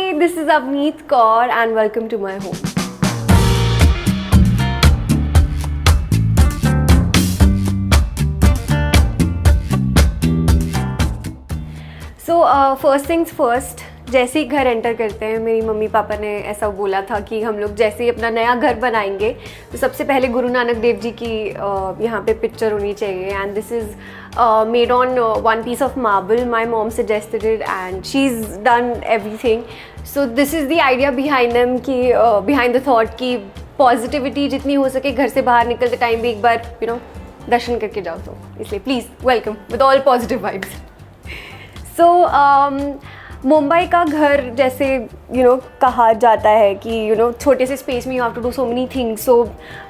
Hi, this is Avneet Kaur and welcome to my home. So first things first, जैसे ही घर enter करते हैं मेरी मम्मी पापा ने ऐसा बोला था कि हम लोग जैसे ही अपना नया घर बनाएंगे तो सबसे पहले गुरु नानक देव जी की यहाँ पे पिक्चर होनी चाहिए and this is made on one piece of marble. My mom suggested it and she is done everything. So this is the idea behind them कि बिहाइंड द थॉट कि पॉजिटिविटी जितनी हो सके घर से बाहर निकलते टाइम भी एक बार दर्शन करके जाओ. तो इसलिए please welcome with all positive vibes. So Mumbai का घर जैसे कहा जाता है कि छोटे से स्पेस में you have to do so many things. So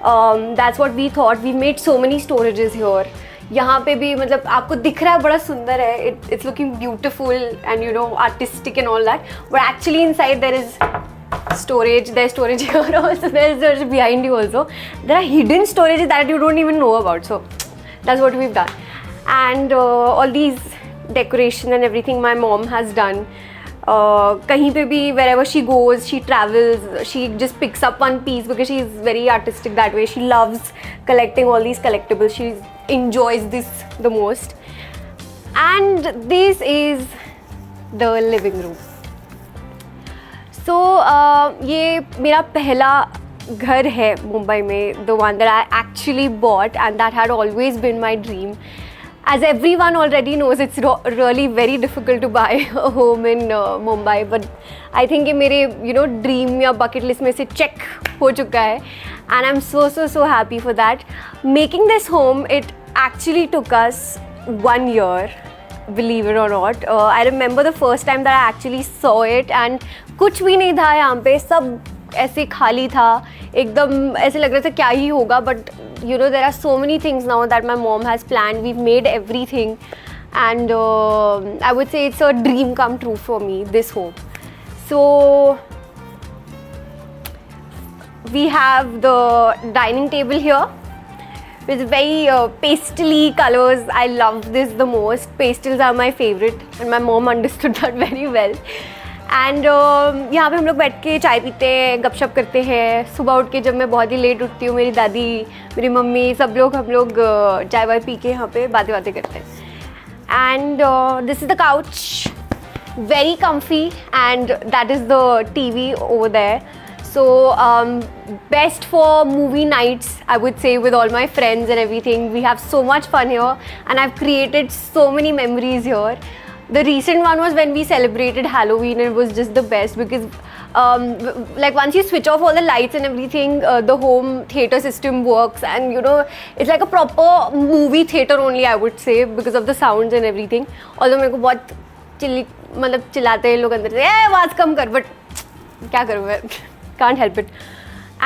that's what we thought. We made so many storages here. यहाँ पे भी मतलब आपको दिख रहा है बड़ा सुंदर है. It's looking beautiful and artistic and all that, but actually inside there is storage. There's storage here also. There's behind you also. There are hidden storage that you don't even know about. So that's what we've done. And all these decoration and everything my mom has done. Kahin pe bhi, wherever she goes, she travels, she just picks up one piece because she is very artistic that way. She loves collecting all these collectibles. She enjoys this the most. And this is the living room. So ये मेरा पहला घर है मुंबई में, the one that I actually bought and that had always been my dream. As everyone already knows, it's really very difficult to buy a home in Mumbai, but I think ये मेरे dream या bucket list में से check हो चुका है and I'm so happy for that. Making this home, it actually took us 1 year. Believe it or not. I remember the first time that I actually saw it and कुछ भी नहीं था यहाँ पे, सब ऐसे खाली था, एकदम ऐसे लग रहा था क्या ही होगा. But there are so many things now that my mom has planned. We've made everything and I would say it's a dream come true for me, this home. So we have the dining table here with very pastely colors. I love this the most. Pastels are my favorite and my mom understood that very well. And यहाँ पे हम लोग बैठ के चाय पीते हैं, गपशप करते हैं. सुबह उठ के जब मैं बहुत ही लेट उठती हूँ, मेरी दादी, मेरी मम्मी, सब लोग हम लोग चाय वाय पी के यहाँ पे बातें करते हैं. And this is the couch, very comfy and that is the TV over there. So best for movie nights, I would say, with all my friends and everything. We have so much fun here and I've created so many memories here. The recent one was when we celebrated Halloween and it was just the best because like once you switch off all the lights and everything, the home theater system works and it's like a proper movie theater only, I would say, because of the sounds and everything. Although मेरे को बहुत चिल्लाते हैं लोग अंदर से, आवाज़ कम कर, but क्या करूँ मैं, can't help it.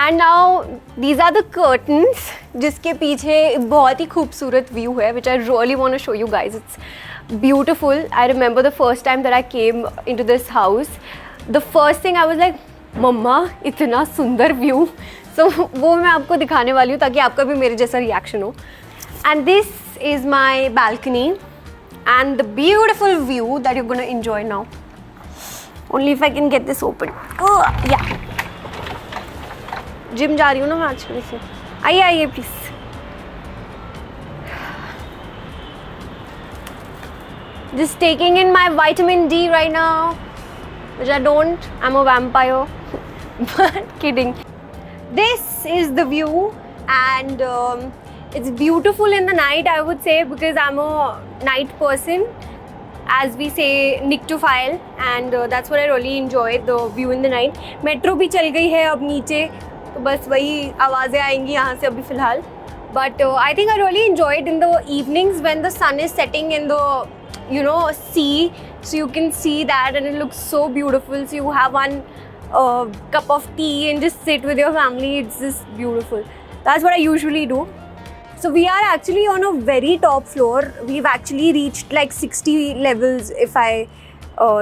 And now these are the curtains जिसके पीछे बहुत ही खूबसूरत view है, which I really want to show you guys. It's beautiful. I remember the first time that I came into this house, the first thing I was like, मम्मा इतना सुंदर view. So वो मैं आपको दिखाने वाली हूँ ताकि आपका भी मेरे जैसा reaction हो. And this is my balcony and the beautiful view that you're gonna enjoy now. Only if I can get this open. Yeah. Gym जा रही हूँ ना मैं आजकल से. आइए please. Just taking in my vitamin D right now, which I don't. I'm a vampire. But kidding. This is the view and it's beautiful in the night, I would say, because I'm a night person. As we say, nyctophile, and that's what I really enjoy, the view in the night. Metro भी चल गई है अब नीचे, तो बस वही आवाज़ें आएंगी यहाँ से अभी फ़िलहाल. But I think I really enjoy it in the evenings when the sun is setting in the sea, so you can see that and it looks so beautiful. So you have one cup of tea and just sit with your family. It's just beautiful. That's what I usually do. So we are actually on a very top floor. We've actually reached like 60 levels if I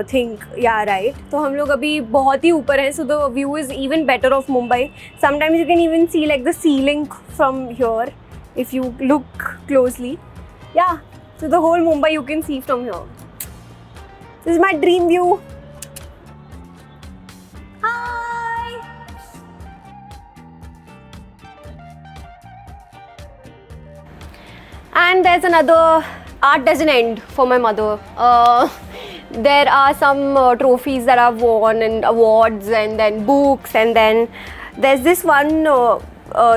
think, yeah, right. तो हम लोग अभी बहुत ही ऊपर हैं. So the view is even better of Mumbai. Sometimes you can even see like the ceiling from here if you look closely. Yeah. So the whole Mumbai you can see from here. This is my dream view. there's another, art doesn't end for my mother. There are some trophies that I've won and awards, and then books, and then there's this one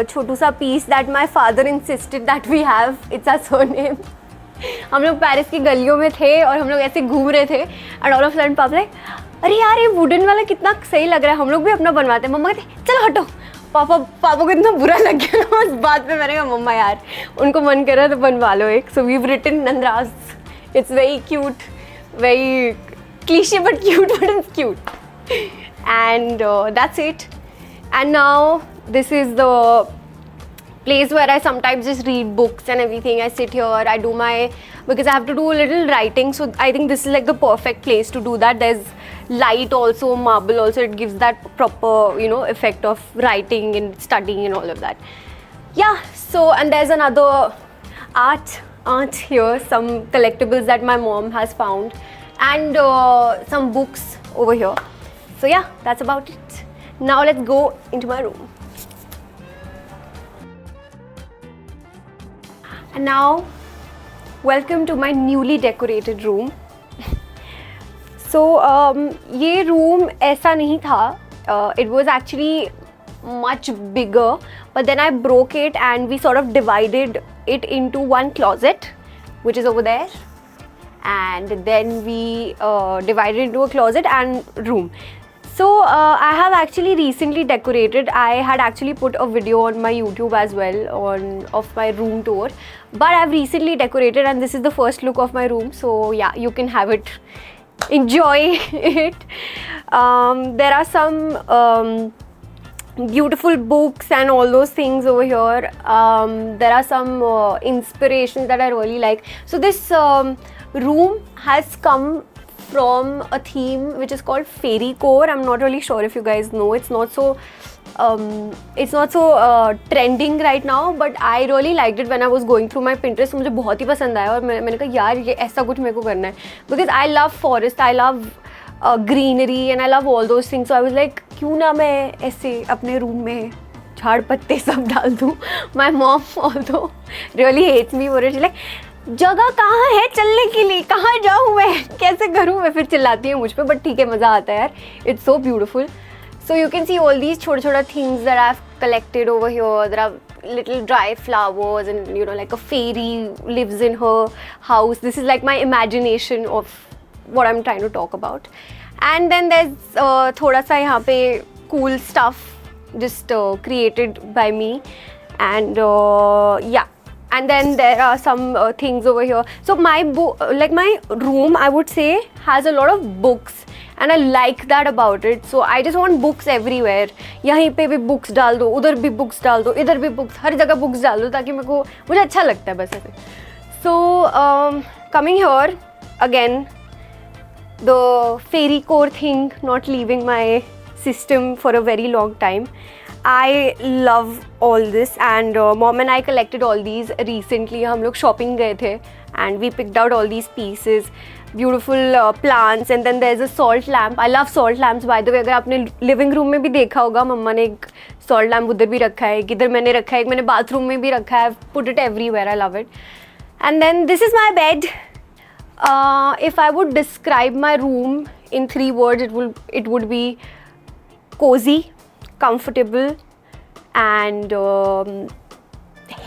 छोटू सा piece that my father insisted that we have. It's our surname. हम लोग Paris की गलियों में थे और हम लोग ऐसे घूम रहे थे एंड ऑल ऑफ सडन पापा लाइक अरे यार ये वुडन वाला कितना सही लग रहा है, हम लोग भी अपना बनवाते हैं. मम्मा कहते चलो हटो. पापा को इतना बुरा लग गया ना उस बात पे. मैंने कहा मम्मा यार उनको मन कर रहा है तो बनवा लो एक. So we have written Nandraj. It's very cute, very cliche but cute, but it's cute. And that's it. And now this is the place where I sometimes just read books and everything. I sit here, I do my, because I have to do a little writing, so I think this is like the perfect place to do that. There's light also, marble also, it gives that proper, you know, effect of writing and studying and all of that. Yeah, so, and there's another art here, some collectibles that my mom has found, and some books over here. So yeah, that's about it. Now let's go into my room. And now welcome to my newly decorated room. So ये room ऐसा नहीं था. It was actually much bigger, but then I broke it and we sort of divided it into one closet, which is over there, and then we divided into a closet and room. So I have actually recently decorated. I had actually put a video on my YouTube as well of my room tour, but I've recently decorated and this is the first look of my room. So yeah, you can have it, enjoy it. There are some beautiful books and all those things over here. There are some inspirations that I really like. So this room has come from a theme which is called fairy core. I'm not really sure if you guys know. It's not so trending right now, but I really liked it when I was going through my Pinterest. मुझे बहुत ही पसंद आया और मैंने कहा यार ये ऐसा कुछ मेरे को करना है, because I love forest, I love greenery and I love all those things. So I was like क्यों ना मैं ऐसे अपने रूम में झाड़ पत्ते सब डाल दूँ. My mom although really hates me for it. She's like जगह कहाँ है चलने के लिए, कहाँ जाऊँ मैं, कैसे करूँ मैं, फिर चिल्लाती है मुझ पे. बट ठीक है, मज़ा आता है यार. It's so beautiful. So you can see all these छोटे things that I've collected over here. There are little dry flowers and you know like a fairy lives in her house. This is like my imagination of what I'm trying to talk about. And then there's थोड़ा सा यहाँ पे cool stuff just created by me. And yeah. And then there are some things over here. So my my room, I would say, has a lot of books, and I like that about it. So I just want books everywhere. यहाँ पे भी books डाल दो, उधर भी books डाल दो, इधर भी books, हर जगह books डाल दो ताकि मुझे अच्छा लगता है बस ऐसे. So coming here again, the fairy core thing not leaving my system for a very long time. I love all this, and mom and I collected all these recently. हम लोग shopping गए थे and we picked out all these pieces, beautiful plants, and then there's a salt lamp. I love salt lamps by the way. अगर आपने living room में भी देखा होगा, मम्मा ने एक salt lamp उधर भी रखा है, इधर मैंने रखा है, एक मैंने bathroom में भी रखा है. I've put it everywhere. I love it. And then this is my bed. If I would describe my room in 3 words, it would be cozy, comfortable, and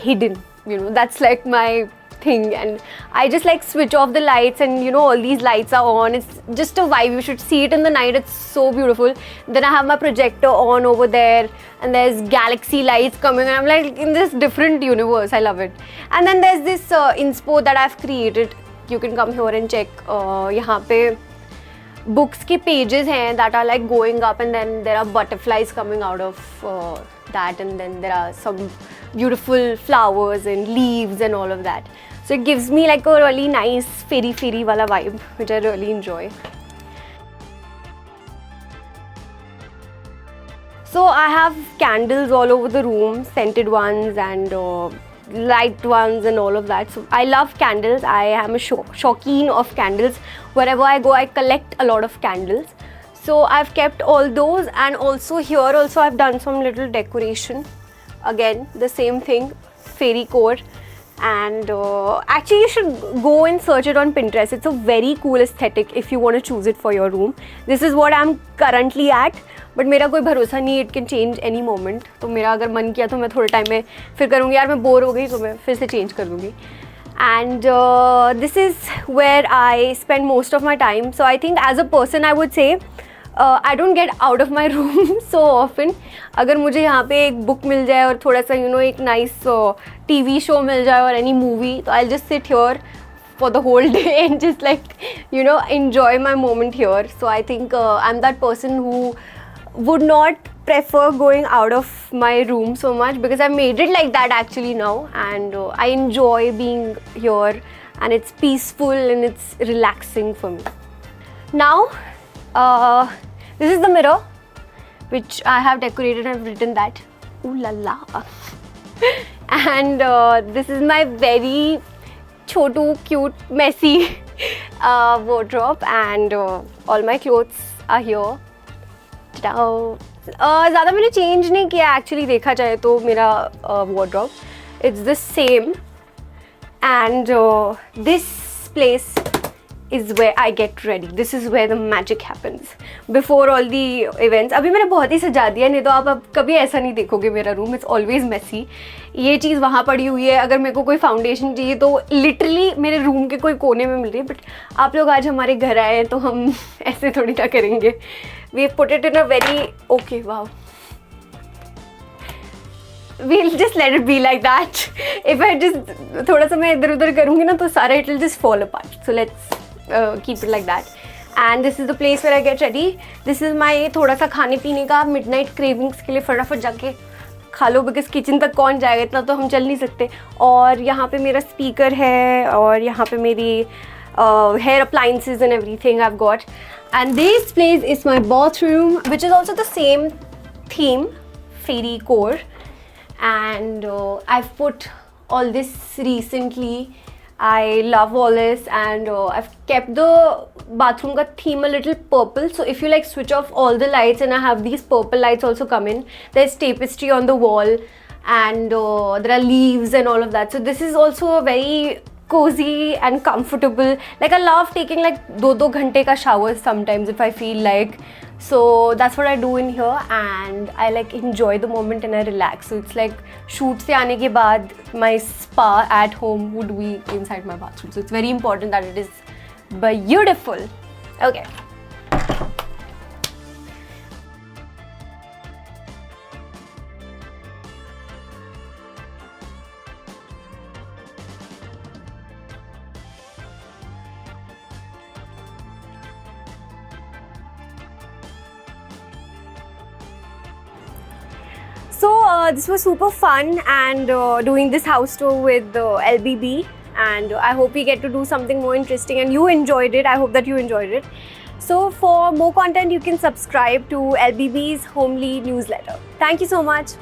hidden. You know, that's like my thing. And I just like switch off the lights and you know all these lights are on. It's just a vibe. You should see it in the night. It's so beautiful. Then I have my projector on over there and there's galaxy lights coming and I'm like in this different universe. I love it. And then there's this inspo that I've created. You can come here and check. यहाँ पे books के pages हैं that are like going up, and then there are butterflies coming out of that, and then there are some beautiful flowers and leaves and all of that. So it gives me like a really nice fairy wala vibe, which I really enjoy. So I have candles all over the room, scented ones and light ones and all of that. So I love candles. I am a shauqeen of candles. Wherever I go, I collect a lot of candles. So I've kept all those, and also here I've done some little decoration. Again, the same thing, fairy core. and actually you should go and search it on Pinterest. It's a very cool aesthetic if you want to choose it for your room. This is what I'm currently at, but मेरा कोई भरोसा नहीं, it can change any moment. तो मेरा अगर मन किया तो मैं थोड़े टाइम में फिर करूँगी, यार मैं बोर हो गई तो मैं फिर से चेंज कर दूँगी. And this is where I spend most of my time. So I think as a person I would say I don't get out of my room so often. अगर मुझे यहाँ पे एक बुक मिल जाए और थोड़ा सा एक नाइस TV show मिल जाए और any movie, तो I'll just sit here for the whole day and just enjoy my moment here. So I think I'm that person who would not prefer going out of my room so much, because I've made it like that actually now, and I enjoy being here, and it's peaceful and it's relaxing for me. Now this is the mirror which I have decorated. I've written that ooh la la and this is my very chotu cute messy wardrobe, and all my clothes are here. ज़्यादा मैंने change नहीं किया actually, देखा जाए तो मेरा wardrobe it's the same, and this place is where I get ready. This is where the magic happens before all the events. अभी मैंने बहुत ही सजा दिया, नहीं तो आप अब कभी ऐसा नहीं देखोगे मेरा रूम. It's always Messi. ये चीज़ वहाँ पड़ी हुई है. अगर मेरे को कोई फाउंडेशन चाहिए तो लिटरली मेरे रूम के कोई कोने में मिल रही है. बट आप लोग आज हमारे घर आए हैं तो हम ऐसे थोड़ी ना करेंगे. We put it in a very okay wow, we'll just let it be like that. If I just थोड़ा सा मैं इधर उधर करूँगी ना तो सारा it will just fall apart. So let's keep it like that. And this is the place where I get ready. This is my थोड़ा सा खाने पीने का midnight cravings के लिए फटाफट जाके खा लो, बिकॉज किचन तक कौन जाएगा, इतना तो हम चल नहीं सकते. और यहाँ पे मेरा स्पीकर है, और यहाँ पे मेरी hair appliances and everything I've got. And this place is my bathroom, which is also the same theme, fairy core. And I've put all this recently. I love all this, and I've kept the bathroom ka theme a little purple. So if you like switch off all the lights, and I have these purple lights also come in. There's tapestry on the wall, and there are leaves and all of that. So this is also a very cozy and comfortable. Like I love taking like 2 ghante ka showers sometimes if I feel like. So that's what I do in here, and I like enjoy the moment and I relax. So it's like shoot se aane ke baad my spa at home would be inside my bathroom. So it's very important that it is beautiful. Okay. So this was super fun, and doing this house tour with LBB, and I hope we get to do something more interesting, and you enjoyed it. I hope that you enjoyed it. So for more content you can subscribe to LBB's Homely newsletter. Thank you so much.